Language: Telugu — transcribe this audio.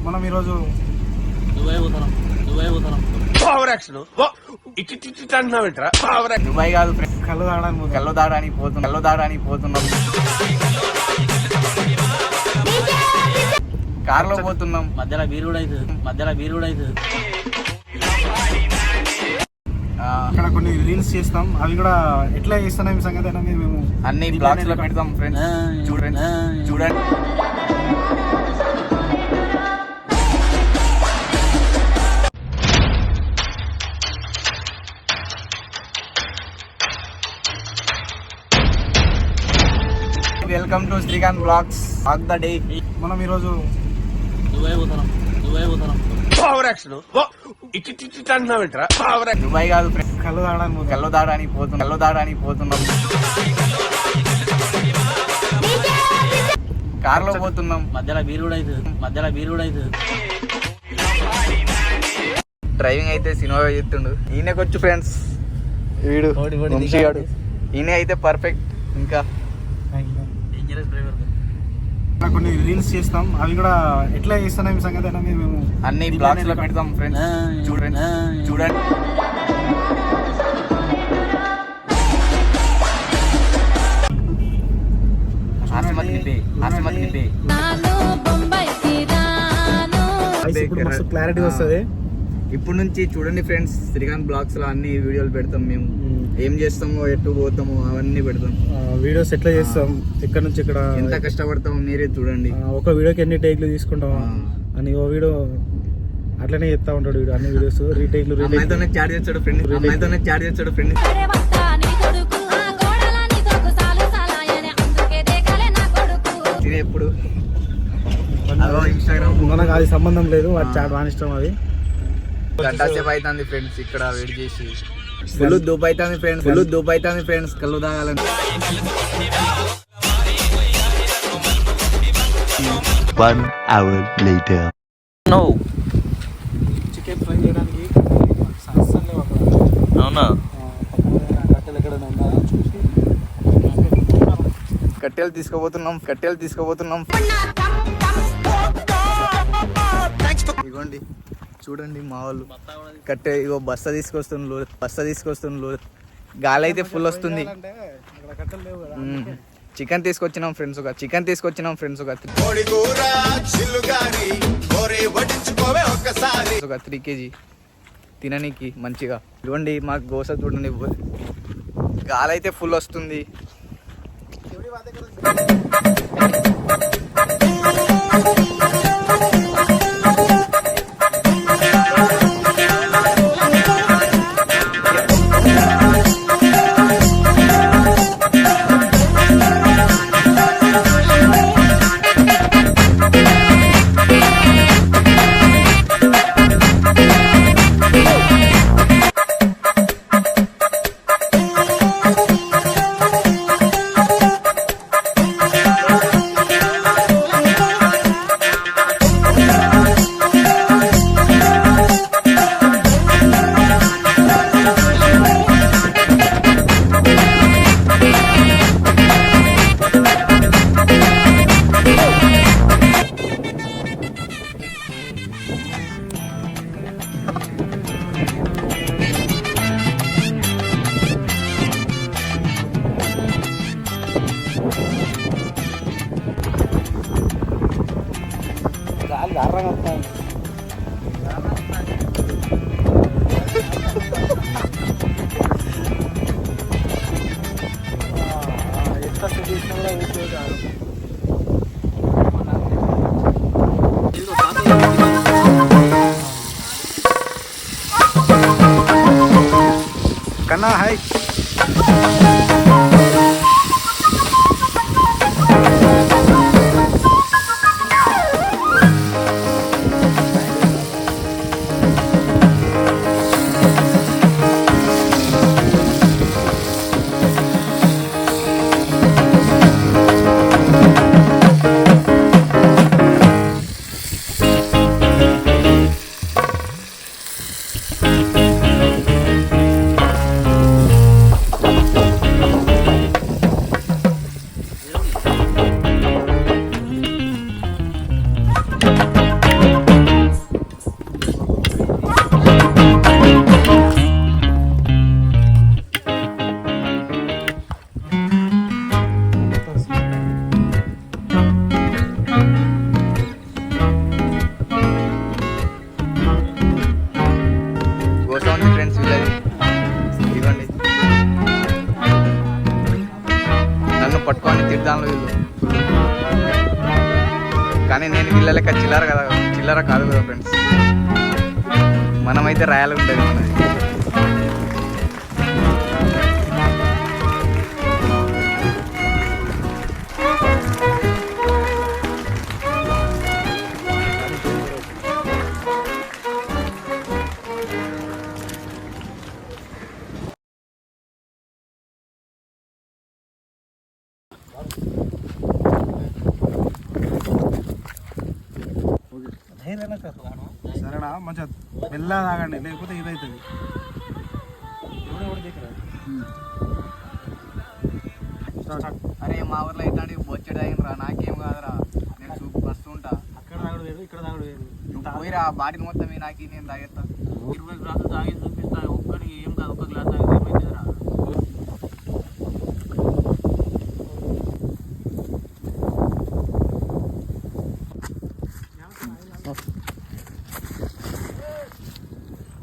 మనం ఈరోజు దుబాయ్ కాదు కళ్ళు దాడానికి పోతున్నాం కార్లో పోతున్నాం. మధ్యలో బీరు కూడా అవుతుంది. అక్కడ కొన్ని రీల్స్ చేస్తాం, అవి కూడా ఎట్లా చేస్తున్నాం సంగతి అయినా మేము అన్ని బ్లాగ్స్ లో పెడతాం ఫ్రెండ్స్. చూడండి welcome to Srikanth blogs of the day. మనం ఈరోజు దుబాయ్ పోతున్నాం. దుబాయ్ కాదు కళ్ళు దాడానికి పోతున్నాం. కార్లో పోతున్నాం. మధ్యలో బీరు కూడా అవుతుంది. డ్రైవింగ్ అయితే సినిమా చెప్తుండు. ఈయనకొచ్చు ఫ్రెండ్స్, వీడు వంశీగాడు. ఈయన అయితే పర్ఫెక్ట్. ఇంకా డేంజరస్ డ్రైవర్. కొన్ని రీల్స్ చేస్తాం, అవి కూడా ఎట్లా చేస్తున్నాం సంగతి అయినా మేము అన్ని బ్లాగ్స్ లో పెడతాం ఫ్రెండ్స్. చూడండి ఇప్పుడు మస్తు క్లారిటీ వస్తుంది. ఇప్పుడు నుంచి చూడండి ఫ్రెండ్స్, శ్రీకాంత్ బ్లాగ్స్ లో అన్ని వీడియోలు పెడతాం. మేము ఏం చేస్తామో, ఎటు పోతామో అవన్నీ పెడతాం. వీడియోస్ ఎట్లా చేస్తాం, ఎక్కడ నుంచి ఇక్కడ ఎంత కష్టపడతామో మీరే చూడండి. ఒక వీడియోకి ఎన్ని టేక్లు తీసుకుంటాం అని ఓ వీడియో అట్లనే చెప్తా ఉంటాడు వీడు. అన్ని వీడియోస్ రీటేక్లు చాట్ చేస్తాడు ఫ్రెండ్. ఎప్పుడు ఇన్స్టాగ్రామ్ మనకు అది సంబంధం లేదు, వాటి చాట్ రానిష్టం. అది గంట సేపు అవుతుంది ఫ్రెండ్స్ ఇక్కడ వెయిట్ చేసి. ఫుల్ దూపు అవుతుంది ఫ్రెండ్స్ కళ్ళు తాగాలని. 1 hour later. చికెన్ ఫ్రై చేయడానికి అవునా? కట్టెలు ఎక్కడైనా ఉందా చూసి కట్టెలు తీసుకుపోతున్నాం. ఇగోండి చూడండి మా వాళ్ళు కట్టె ఇగో బస్తా తీసుకొస్తుండ్రు. గాలి అయితే ఫుల్ వస్తుంది. చికెన్ తీసుకొచ్చినాం ఫ్రెండ్స్ ఒక 3 kg తిననీకి మంచిగా. ఇవ్వండి మాకు గోస చూడండి. గాలి అయితే ఫుల్ వస్తుంది. కన్నా హాయ్. చిల్లర కదా, చిల్లర కాదు కదా ఫ్రెండ్స్. మనమైతే రాయాలి ఉంటుంది మనది. సరేనా, మంచిగా మెల్లగా తాగండి, లేకపోతే ఇదవుతుంది. అరే మా ఊర్లో ఇట్లాంటి బొచ్చడి అయినరా, నాకేం కాదురా, నేను వస్తూ ఉంటా. అక్కడ తాగడు వేరు, ఇక్కడ తాగడు వేరు. నువ్వు పోయిరా బాటిల్ మొత్తం నాకు నేను తాగేస్తా. 20 గ్లాసులు తాగి చూపిస్తా. ఒక్కడికి ఏం కాదు, ఒక గ్లాస్ తాగి